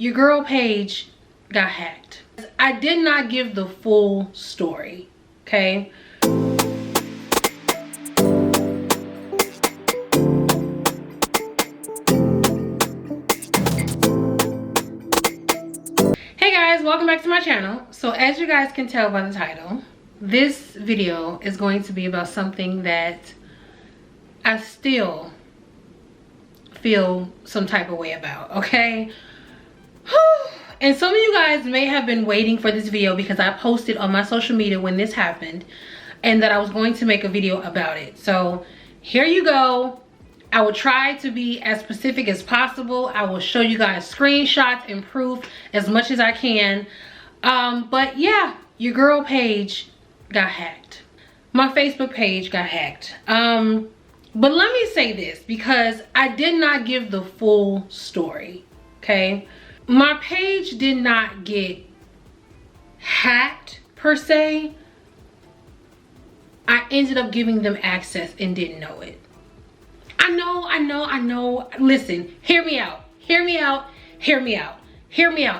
your girl page got hacked. I did not give the full story, okay? Hey guys, welcome back to my channel. So as you guys can tell by the title, this video is going to be about something that I still feel some type of way about, okay? And some of you guys may have been waiting for this video because I posted on my social media when this happened and that I was going to make a video about it. So here you go. I will try to be as specific as possible. I will show you guys screenshots and proof as much as I can. But yeah, your girl page got hacked. My Facebook page got hacked. But let me say this, because I did not give the full story, okay? My page did not get hacked per se. I ended up giving them access and didn't know it. I know. Listen, hear me out.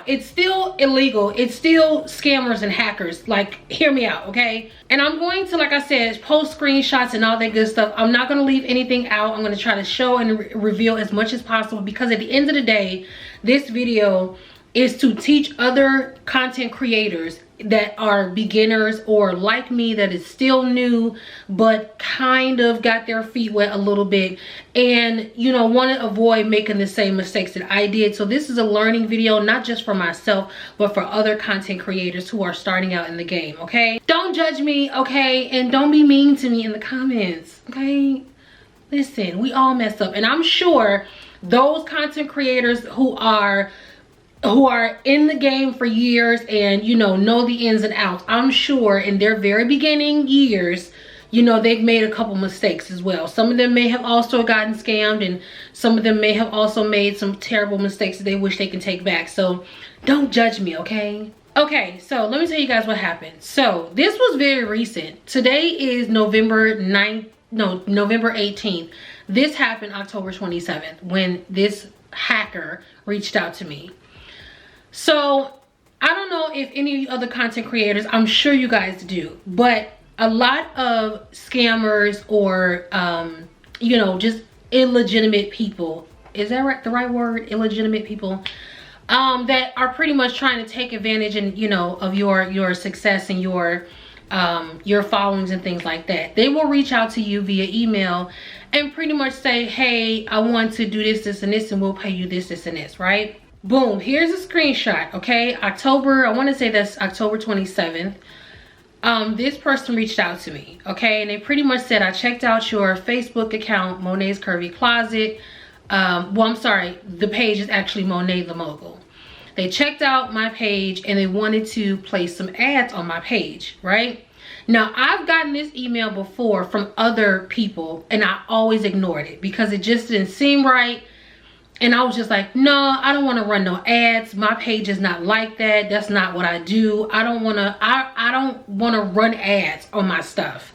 It's still illegal. It's still scammers and hackers. Like, hear me out, okay? And I'm going to, like I said, post screenshots and all that good stuff. I'm not going to leave anything out. I'm going to try to show and reveal as much as possible, because at the end of the day, this video is to teach other content creators that are beginners or like me, that is still new but kind of got their feet wet a little bit and, you know, want to avoid making the same mistakes that I did. So this is a learning video, not just for myself but for other content creators who are starting out in the game, okay? Don't judge me, okay? And don't be mean to me in the comments, okay? Listen, we all mess up, and I'm sure those content creators who are in the game for years and, you know the ins and outs, I'm sure in their very beginning years, you know, they've made a couple mistakes as well. Some of them may have also gotten scammed, and some of them may have also made some terrible mistakes that they wish they can take back. So don't judge me, okay? Okay, so let me tell you guys what happened. So this was very recent. Today is November 18th. This happened October 27th when this hacker reached out to me. So I don't know if any other content creators, I'm sure you guys do, but a lot of scammers or you know, just illegitimate people, is that right, the right word, illegitimate people, that are pretty much trying to take advantage and, you know, of your success and your followings and things like that. They will reach out to you via email and pretty much say, hey, I want to do this and this, and we'll pay you this and this, right? Boom, here's a screenshot, okay? October, I want to say that's October 27th. This person reached out to me, okay? And they pretty much said, I checked out your Facebook account, Mone's Curvy Closet. Well, I'm sorry, the page is actually Mone the Mogul. They checked out my page and they wanted to place some ads on my page, right? Now, I've gotten this email before from other people and I always ignored it because it just didn't seem right. And I was just like, no, I don't want to run no ads. My page is not like that. That's not what I do. I don't want to run ads on my stuff.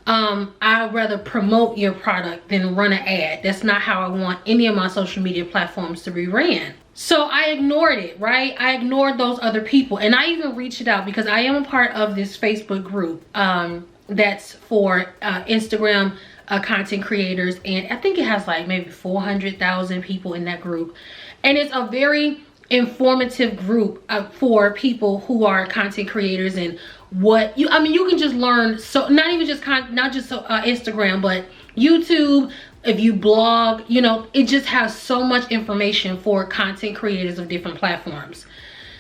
I'd rather promote your product than run an ad. That's not how I want any of my social media platforms to be ran. So I ignored it, right? I ignored those other people. And I even reached out because I am a part of this Facebook group that's for Instagram content creators, and I think it has like maybe 400,000 people in that group, and it's a very informative group for people who are content creators and what you can just learn. So not even just Instagram, but YouTube, if you blog, you know, it just has so much information for content creators of different platforms.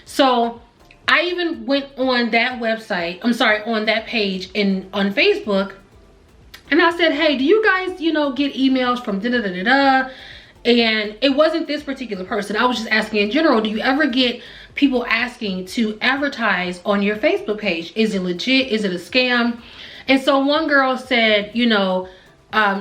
So I even went on that website, on that page on Facebook, and I said, hey, do you guys, you know, get emails from da-da-da-da-da? And it wasn't this particular person. I was just asking in general, do you ever get people asking to advertise on your Facebook page? Is it legit? Is it a scam? And so one girl said, you know,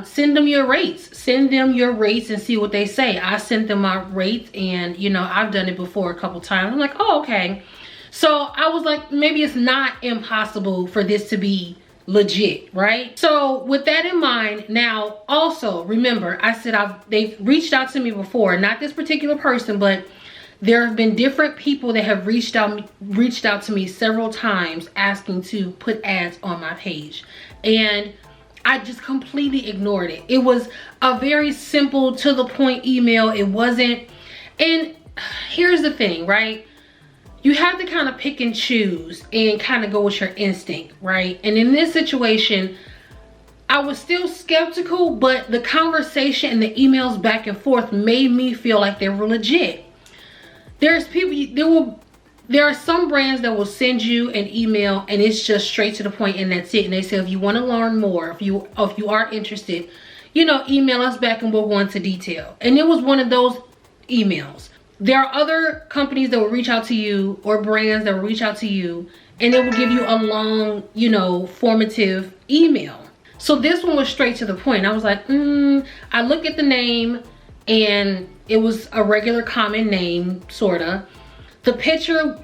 send them your rates. Send them your rates and see what they say. I sent them my rates, and, you know, I've done it before a couple times. I'm like, oh, okay. So I was like, maybe it's not impossible for this to be legit, right? So with that in mind, now also remember, I said they've reached out to me before, not this particular person, but There have been different people that have reached out to me several times asking to put ads on my page, and I just completely ignored it. It was a very simple, to the point email. It wasn't, and here's the thing, right? You have to kind of pick and choose and kind of go with your instinct, right? And in this situation, I was still skeptical, but the conversation and the emails back and forth made me feel like they were legit. There are some brands that will send you an email and it's just straight to the point and that's it. And they say, if you want to learn more, if you are interested, you know, email us back and we'll go into detail. And it was one of those emails. There are other companies that will reach out to you, or brands that will reach out to you, and they will give you a long, you know, formative email. So this one was straight to the point. I was like, I looked at the name and it was a regular common name, sorta. The picture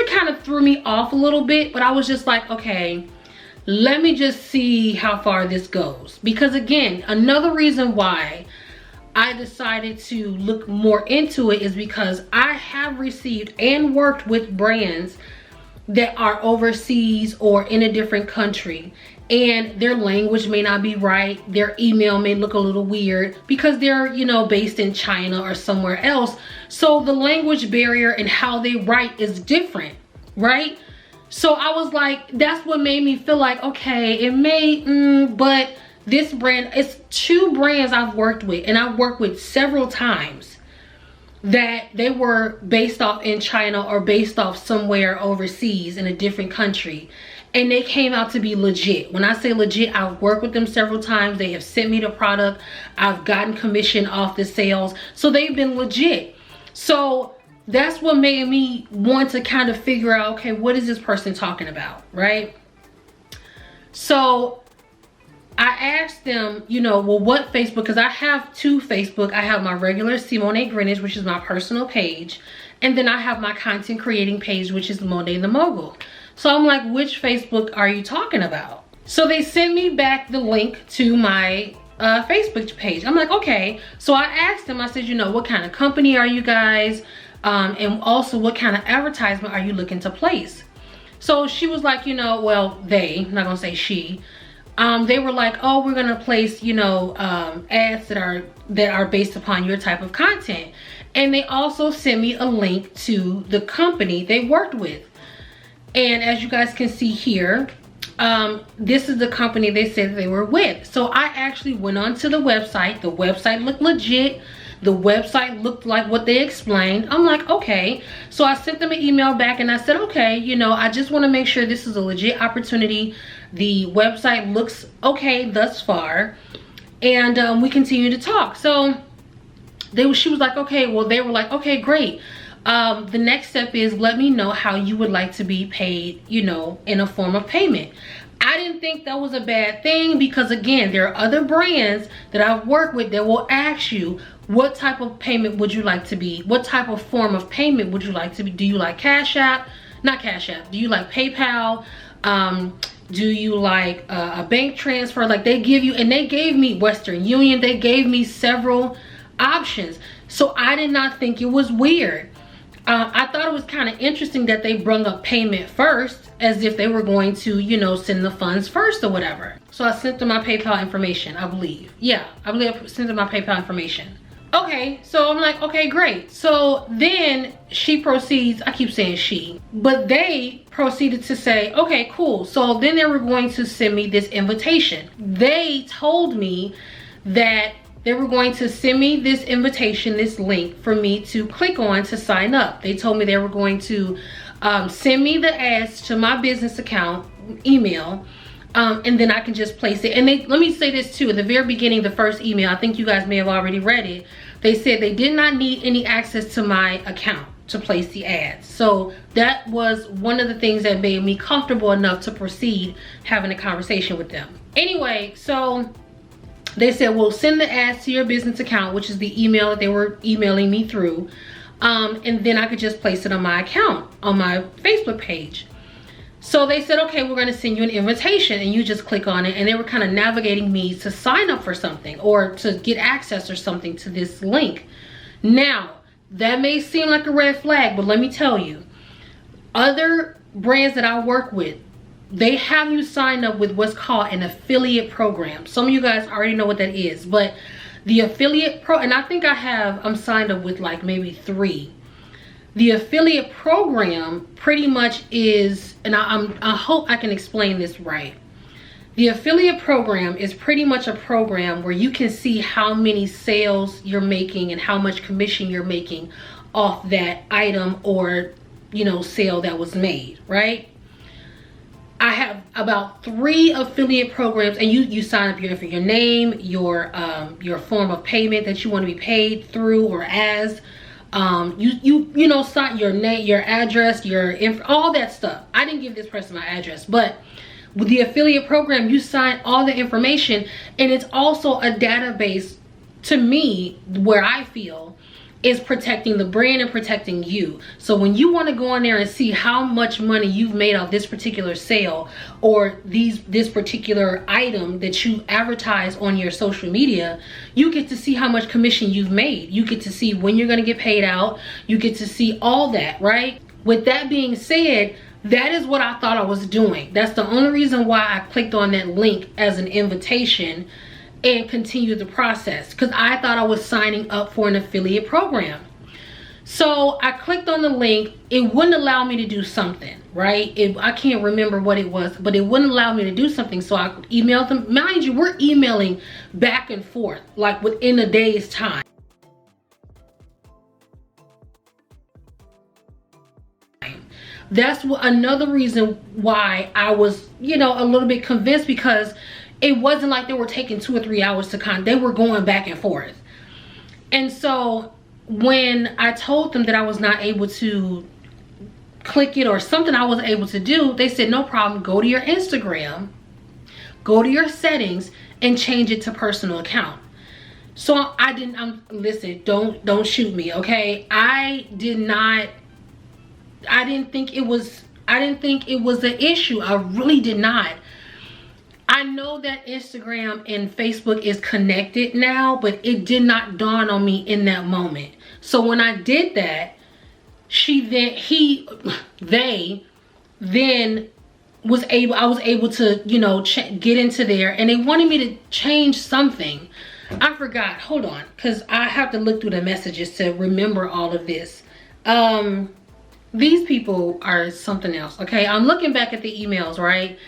kind of threw me off a little bit, but I was just like, okay, let me just see how far this goes. Because again, another reason why I decided to look more into it is because I have received and worked with brands that are overseas or in a different country, and their language may not be right. Their email may look a little weird because they're, you know, based in China or somewhere else. So the language barrier and how they write is different, right? So I was like, that's what made me feel like, okay, it may, but this brand, it's 2 brands I've worked with, and I've worked with several times, that they were based off in China or based off somewhere overseas in a different country, and they came out to be legit. When I say legit, I've worked with them several times. They have sent me the product. I've gotten commission off the sales. So they've been legit. So that's what made me want to kind of figure out, okay, what is this person talking about, right? So I asked them, you know, well, what Facebook, because I have 2 Facebook. I have my regular Mone Greenwich, which is my personal page, and then I have my content creating page, which is Mone the Mogul. So I'm like, which Facebook are you talking about? So they sent me back the link to my Facebook page. I'm like, okay. So I asked them, I said, you know, what kind of company are you guys? And also, what kind of advertisement are you looking to place? So she was like, you know, well, I'm not gonna say she. They were like, oh, we're gonna place, you know, ads that are based upon your type of content. And they also sent me a link to the company they worked with. And as you guys can see here, this is the company they said they were with. So I actually went onto the website. The website looked legit. The website looked like what they explained. I'm like, okay. So I sent them an email back and I said, okay, you know, I just want to make sure this is a legit opportunity. The website looks okay thus far. And we continue to talk. So she was like, okay, well, they were like, okay, great. The next step is, let me know how you would like to be paid, you know, in a form of payment. I didn't think that was a bad thing because, again, there are other brands that I've worked with that will ask you, what type of payment would you like to be? What type of form of payment would you like to be? Do you like Cash App? Not Cash App. Do you like PayPal? Do you like a bank transfer? Like, they give you, and they gave me Western Union. They gave me several options. So I did not think it was weird. I thought it was kind of interesting that they brought up payment first, as if they were going to, you know, send the funds first or whatever. So I sent them my PayPal information, I believe. Yeah, I believe I sent them my PayPal information. Okay, so I'm like, okay, great. So then she proceeds, I keep saying she, but they proceeded to say, okay, cool. So then they were going to send me this invitation. They told me that they were going to send me this invitation, this link for me to click on to sign up. They told me they were going to send me the ads to my business account email, and then I can just place it. And let me say this too, at the very beginning, the first email, I think you guys may have already read it, they said they did not need any access to my account to place the ads. So that was one of the things that made me comfortable enough to proceed having a conversation with them. Anyway, so they said, well, send the ads to your business account, which is the email that they were emailing me through. And then I could just place it on my account, on my Facebook page. So they said, okay, we're going to send you an invitation and you just click on it. And they were kind of navigating me to sign up for something or to get access or something to this link. Now, that may seem like a red flag, but let me tell you, other brands that I work with, they have you sign up with what's called an affiliate program. Some of you guys already know what that is, but the affiliate and I think I'm signed up with like maybe 3. The affiliate program pretty much is, and I hope I can explain this right. The affiliate program is pretty much a program where you can see how many sales you're making and how much commission you're making off that item or, you know, sale that was made, right? I have about 3 affiliate programs, and you sign up for your name, your form of payment that you want to be paid through or as, you know, sign your name, your address, all that stuff. I didn't give this person my address, but with the affiliate program, you sign all the information, and it's also a database to me where I feel is protecting the brand and protecting you. So when you want to go on there and see how much money you've made off this particular sale or this particular item that you advertise on your social media, you get to see how much commission you've made. You get to see when you're going to get paid out. You get to see all that, right? With that being said, that is what I thought I was doing. That's the only reason why I clicked on that link as an invitation and continued the process, because I thought I was signing up for an affiliate program. So I clicked on the link. It wouldn't allow me to do something, right? I can't remember what it was, but it wouldn't allow me to do something. So I emailed them. Mind you, we're emailing back and forth like within a day's time. That's another reason why I was, you know, a little bit convinced, because it wasn't like they were taking 2 or 3 hours to they were going back and forth. And so when I told them that I was not able to click it or something I wasn't able to do, they said, no problem, go to your Instagram, go to your settings and change it to personal account. So I didn't, listen, don't shoot me, okay? I didn't think it was an issue. I really did not. I know that Instagram and Facebook is connected now, but it did not dawn on me in that moment. So when I did that, I was able to, you know, get into there, and they wanted me to change something. I forgot, hold on, because I have to look through the messages to remember all of this. These people are something else, okay? I'm looking back at the emails, right?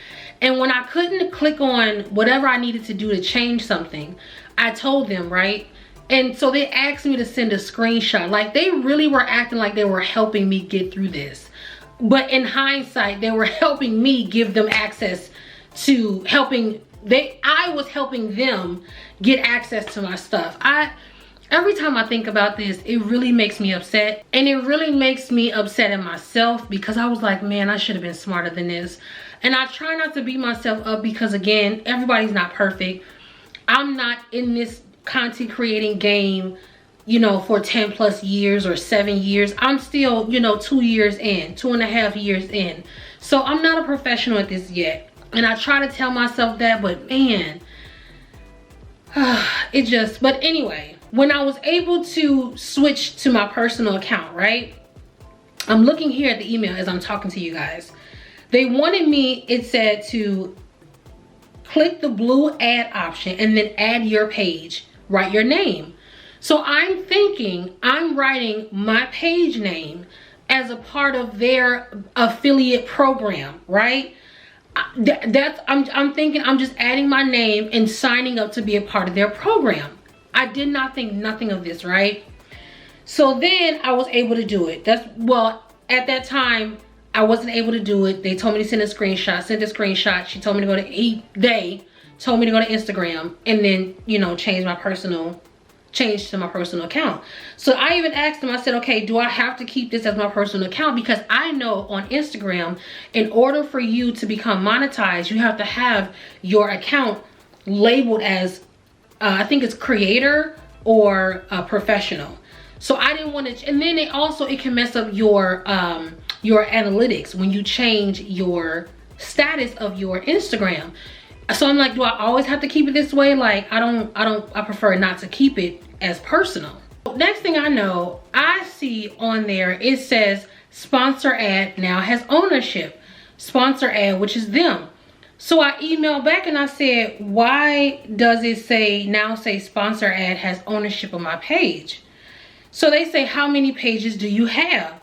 And when I couldn't click on whatever I needed to do to change something, I told them, right? And so they asked me to send a screenshot. Like, they really were acting like they were helping me get through this. But in hindsight, they were helping me give them access to I was helping them get access to my stuff. Every time I think about this, it really makes me upset. And it really makes me upset at myself, because I was like, man, I should have been smarter than this. And I try not to beat myself up, because again, everybody's not perfect. I'm not in this content creating game, you know, for 10 plus years or 7 years. I'm still, you know, 2 years in, 2.5 years in. So I'm not a professional at this yet. And I try to tell myself that, but man, but anyway, when I was able to switch to my personal account, right? I'm looking here at the email as I'm talking to you guys. They wanted me, it said, to click the blue add option and then add your page, write your name. So I'm thinking I'm writing my page name as a part of their affiliate program, right? I'm thinking I'm just adding my name and signing up to be a part of their program. I did not think nothing of this, right? So then I was able to do it. At that time, I wasn't able to do it. They told me to send a screenshot, sent a screenshot. She told me to go to, they told me to go to Instagram and then, you know, change to my personal account. So I even asked them, I said, okay, do I have to keep this as my personal account? Because I know on Instagram, in order for you to become monetized, you have to have your account labeled as, I think it's creator or professional. So I didn't want to, and then it can mess up your analytics when you change your status of your Instagram. So I'm like, do I always have to keep it this way? Like, I prefer not to keep it as personal. Next thing I know, I see on there, it says sponsor ad now has ownership. Sponsor ad, which is them. So I emailed back and I said, why does it say sponsor ad has ownership of my page? So they say, how many pages do you have?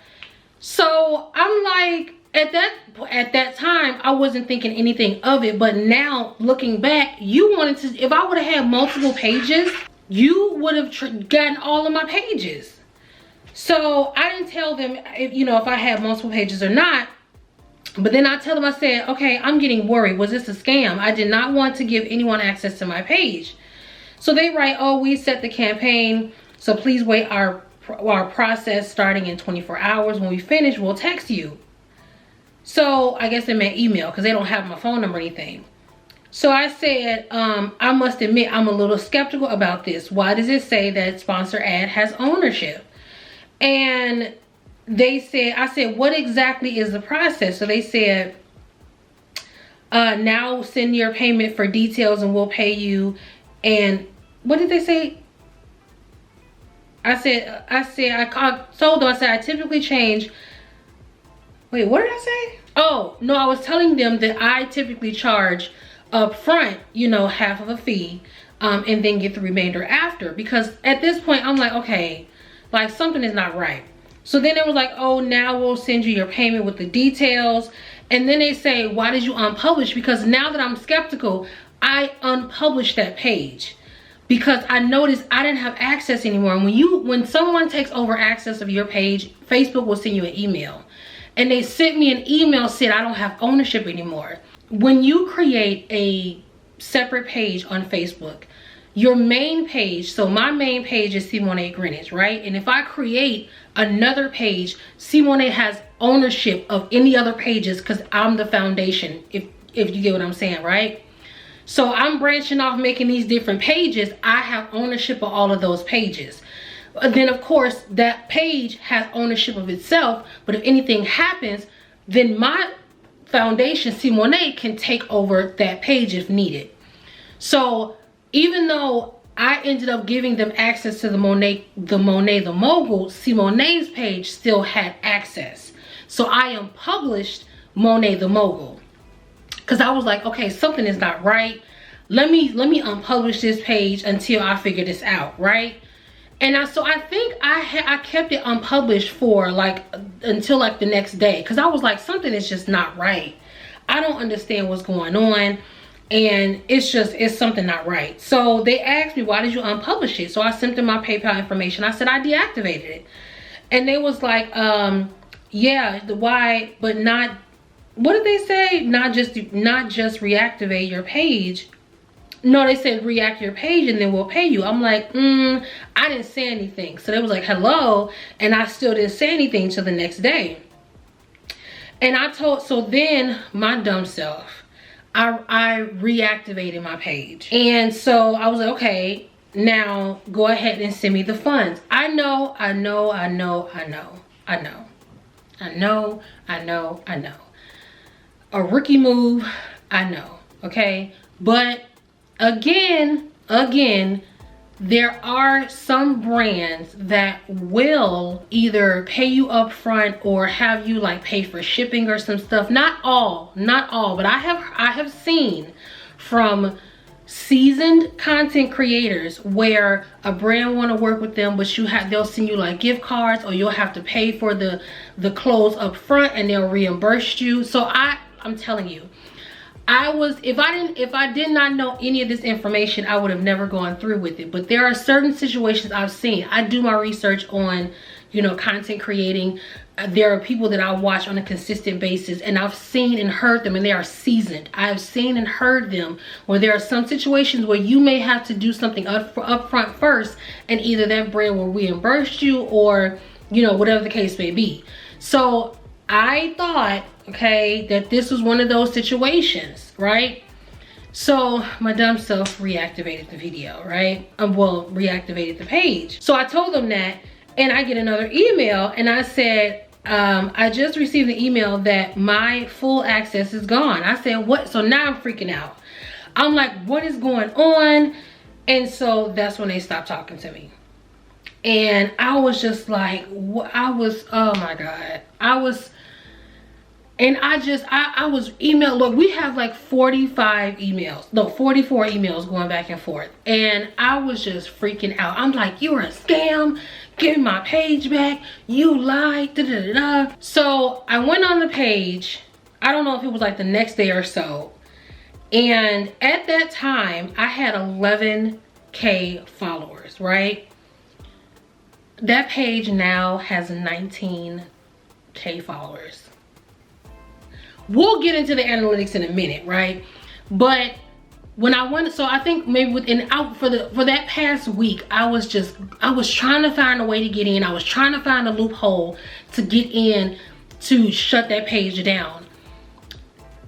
So I'm like, at that time, I wasn't thinking anything of it. But now looking back, you wanted to, if I would have had multiple pages, you would have gotten all of my pages. So I didn't tell them if, you know, if I had multiple pages or not. But then I tell them, I said, okay, I'm getting worried. Was this a scam? I did not want to give anyone access to my page. So they write, oh, we set the campaign, so please wait our process starting in 24 hours. When we finish, we'll text you. So I guess they meant email because they don't have my phone number or anything. So I said, I must admit, I'm a little skeptical about this. Why does it say that sponsor ad has ownership? And they said, I said, what exactly is the process? So they said, now send your payment for details and we'll pay you. And what did they say? I told them, I said, I typically change. Wait, what did I say? Oh, no, I was telling them that I typically charge up front, you know, half of a fee, and then get the remainder after. Because at this point, I'm like, okay, like something is not right. So then it was like, oh, now we'll send you your payment with the details. And then they say, why did you unpublish? Because now that I'm skeptical, I unpublished that page because I noticed I didn't have access anymore. And when someone takes over access of your page, Facebook will send you an email. And they sent me an email said I don't have ownership anymore. When you create a separate page on Facebook, your main page, so my main page is Simone Greenwich, right? And if I create another page, Simone has ownership of any other pages because I'm the foundation, if you get what I'm saying, right? So I'm branching off, making these different pages. I have ownership of all of those pages. Then of course that page has ownership of itself, but if anything happens, then my foundation, Simone, can take over that page if needed. So even though I ended up giving them access to the Mone the Mogul, Simone's page still had access. So I unpublished Mone the Mogul because I was like, okay, something is not right. Let me unpublish this page until I figure this out, right? And so I think I kept it unpublished for like until like the next day because I was like, something is just not right. I don't understand what's going on. And it's something not right. So they asked me, why did you unpublish it? So I sent them my PayPal information. I said I deactivated it. And they was like, yeah, why, but not, what did they say? Not just reactivate your page. No, they said react your page and then we'll pay you. I'm like, I didn't say anything. So they was like, hello. And I still didn't say anything till the next day. And so then my dumb self, I reactivated my page. And so I was like, okay, now go ahead and send me the funds. I know. A rookie move, I know, okay? But again, there are some brands that will either pay you up front or have you like pay for shipping or some stuff. Not all, but I have seen from seasoned content creators where a brand want to work with them, but they'll send you like gift cards, or you'll have to pay for the clothes up front and they'll reimburse you. So I'm telling you, if I did not know any of this information, I would have never gone through with it. But there are certain situations I've seen. I do my research on, you know, content creating. There are people that I watch on a consistent basis, and I've seen and heard them, and they are seasoned. I have seen and heard them where there are some situations where you may have to do something up front first, and either that brand will reimburse you or, you know, whatever the case may be. So I thought, okay, that this was one of those situations, right? So my dumb self reactivated the video, right? Reactivated the page. So I told them that, and I get another email, and I said, I just received an email that my full access is gone. I said, what? So now I'm freaking out. I'm like, what is going on? And so that's when they stopped talking to me. And I was just like, oh my God. I was emailed. Look, we have like 44 emails going back and forth. And I was just freaking out. I'm like, you're a scam. Give me my page back. You lied. Da, da, da, da. So I went on the page. I don't know if it was like the next day or so. And at that time, I had 11K followers, right? That page now has 19K followers. We'll get into the analytics in a minute, right? But when I went, so I think maybe for that past week, I was trying to find a way to get in. I was trying to find a loophole to get in to shut that page down.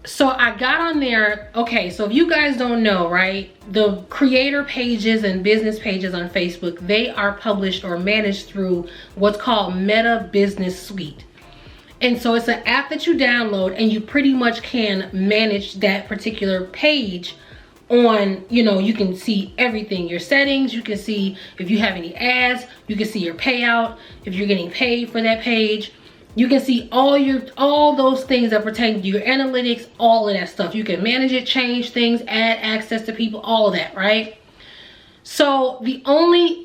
So I got on there. Okay, so if you guys don't know, right, the creator pages and business pages on Facebook, they are published or managed through what's called Meta Business Suite. And so it's an app that you download, and you pretty much can manage that particular page on, you can see everything, your settings, you can see if you have any ads, you can see your payout, if you're getting paid for that page. You can see all those things that pertain to your analytics, all of that stuff. You can manage it, change things, add access to people, all of that, right? So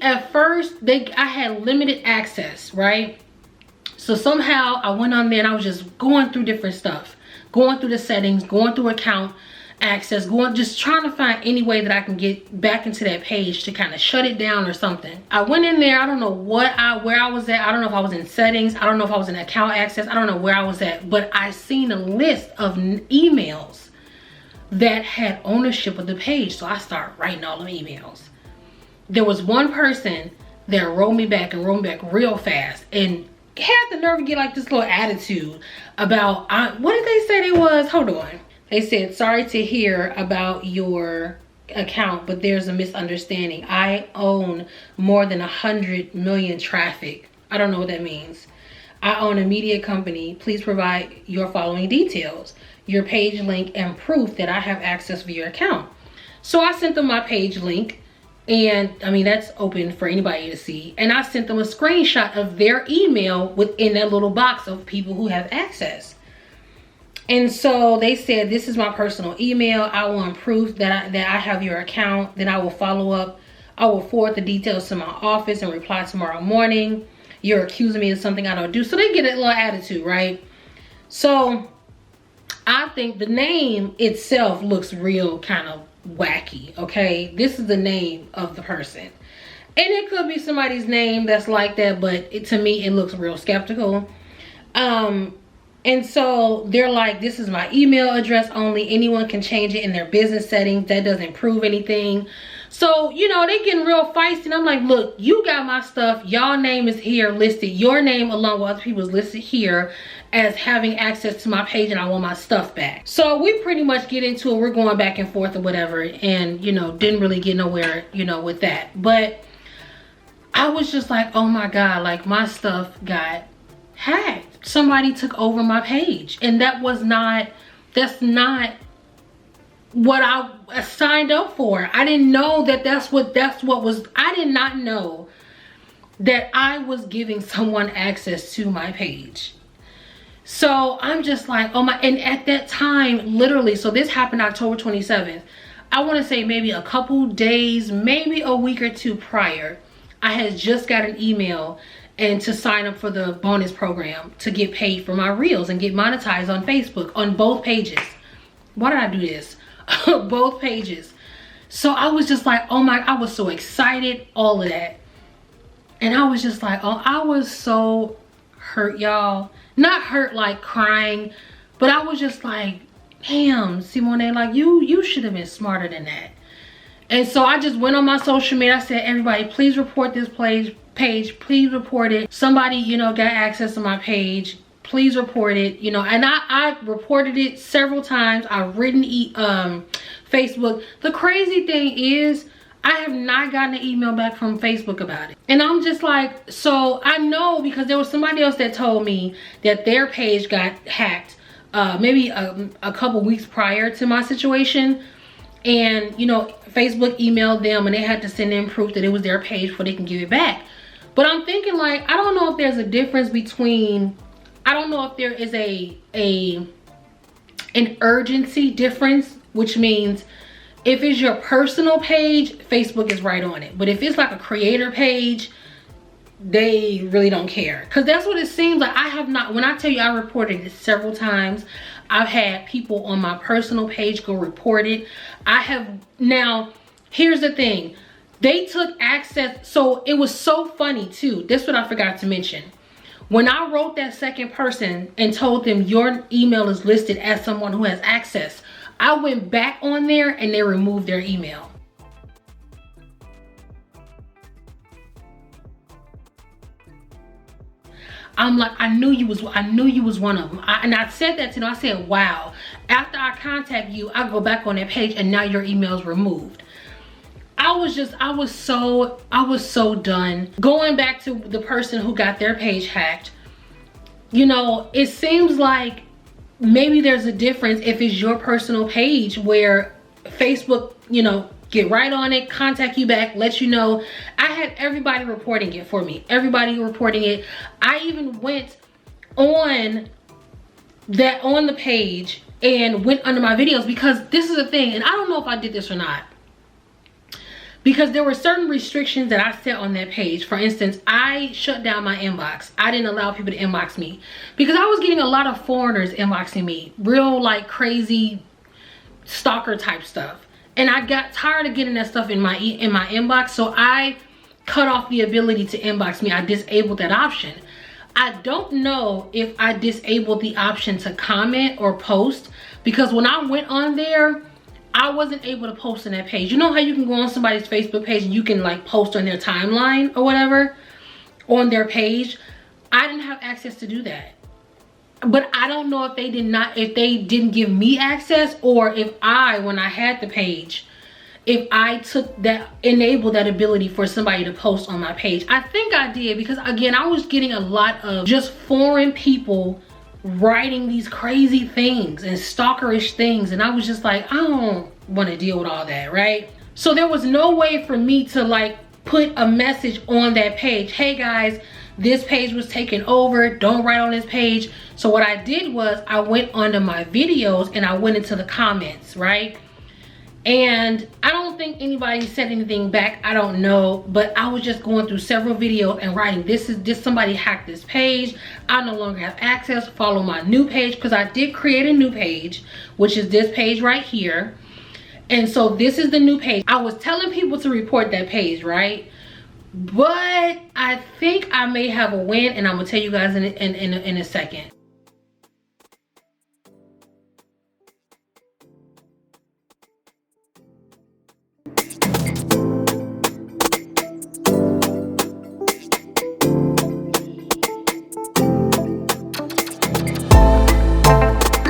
at first, I had limited access, right? So somehow I went on there and I was just going through different stuff, going through the settings, going through account access, just trying to find any way that I can get back into that page to kind of shut it down or something. I went in there, I don't know where I was at. I don't know if I was in settings. I don't know if I was in account access. I don't know where I was at, but I seen a list of emails that had ownership of the page. So I started writing all the emails. There was one person that wrote me back real fast and had the nerve to get like this little attitude about, what did they say they was? Hold on. They said, sorry to hear about your account, but there's a misunderstanding. I own more than 100 million traffic. I don't know what that means. I own a media company. Please provide your following details, your page link, and proof that I have access to your account. So I sent them my page link. And I mean, that's open for anybody to see. And I sent them a screenshot of their email within that little box of people who have access. And so they said, this is my personal email. I want proof that I have your account. Then I will follow up. I will forward the details to my office and reply tomorrow morning. You're accusing me of something I don't do. So they get a little attitude, right? So I think the name itself looks real kind of wacky, okay? This is the name of the person. And it could be somebody's name that's like that, but to me, it looks real skeptical. And so they're like, this is my email address only. Anyone can change it in their business settings. That doesn't prove anything. So, they getting real feisty. And I'm like, look, you got my stuff. Y'all name is here listed. Your name along with other people's listed here as having access to my page, and I want my stuff back. So we pretty much get into it. We're going back and forth or whatever. And, didn't really get nowhere, with that. But I was just like, oh my God, like my stuff got hacked. Somebody took over my page, and that's not what I signed up for. I didn't know that's what was. I did not know that I was giving someone access to my page. So I'm just like, oh my, and at that time, literally, so this happened October 27th. I want to say maybe a couple days, maybe a week or two prior, I had just got an email and to sign up for the bonus program to get paid for my reels and get monetized on Facebook on both pages. Why did I do this? Both pages. So I was just like, oh my, I was so excited, all of that. And I was just like, oh, I was so hurt, y'all. Not hurt like crying, but I was just like, damn, Simone, like you should have been smarter than that. And so I just went on my social media. I said, everybody, please report this page. Please report it. Somebody, got access to my page. Please report it. And I reported it several times. I've written Facebook. The crazy thing is, I have not gotten an email back from Facebook about it. And I'm just like, so I know because there was somebody else that told me that their page got hacked maybe a couple weeks prior to my situation. And, Facebook emailed them and they had to send in proof that it was their page before they can give it back. But I'm thinking like, I don't know if there's a difference between, I don't know if there is an urgency difference, which means if it's your personal page, Facebook is right on it. But if it's like a creator page, they really don't care. Because that's what it seems like. I have not, when I tell you I reported it several times, I've had people on my personal page go report it. I have, now, here's the thing. They took access, so it was so funny too. This is what I forgot to mention. When I wrote that second person and told them your email is listed as someone who has access, I went back on there and they removed their email. I'm like, I knew you was one of them. And I said that to them. I said, wow, after I contact you, I go back on that page and now your email is removed. I was so done. Going back to the person who got their page hacked, you know, it seems like maybe there's a difference if it's your personal page where Facebook, you know, get right on it, contact you back, let you know. I had everybody reporting it for me. Everybody reporting it. I even went on the page and went under my videos, because this is a thing, and I don't know if I did this or not, because there were certain restrictions that I set on that page. For instance, I shut down my inbox. I didn't allow people to inbox me because I was getting a lot of foreigners inboxing me, real like crazy stalker type stuff. And I got tired of getting that stuff in my inbox, so I cut off the ability to inbox me. I disabled that option. I don't know if I disabled the option to comment or post, because when I went on there, I wasn't able to post on that page. You know how you can go on somebody's Facebook page and you can like post on their timeline or whatever on their page? I didn't have access to do that. But I don't know if they didn't give me access, or if when I had the page, if I enabled that ability for somebody to post on my page. I think I did, because again, I was getting a lot of just foreign people writing these crazy things and stalkerish things, and I was just like, I don't want to deal with all that, right? So there was no way for me to like put a message on that page, hey guys, this page was taken over, don't write on this page. So what I did was I went onto my videos and I went into the comments, right? And I don't think anybody said anything back, I don't know, but I was just going through several videos and writing, this somebody hacked this page, I no longer have access, follow my new page, because I did create a new page, which is this page right here. And so this is the new page. I was telling people to report that page, right? But I think I may have a win, and I'm gonna tell you guys in a second.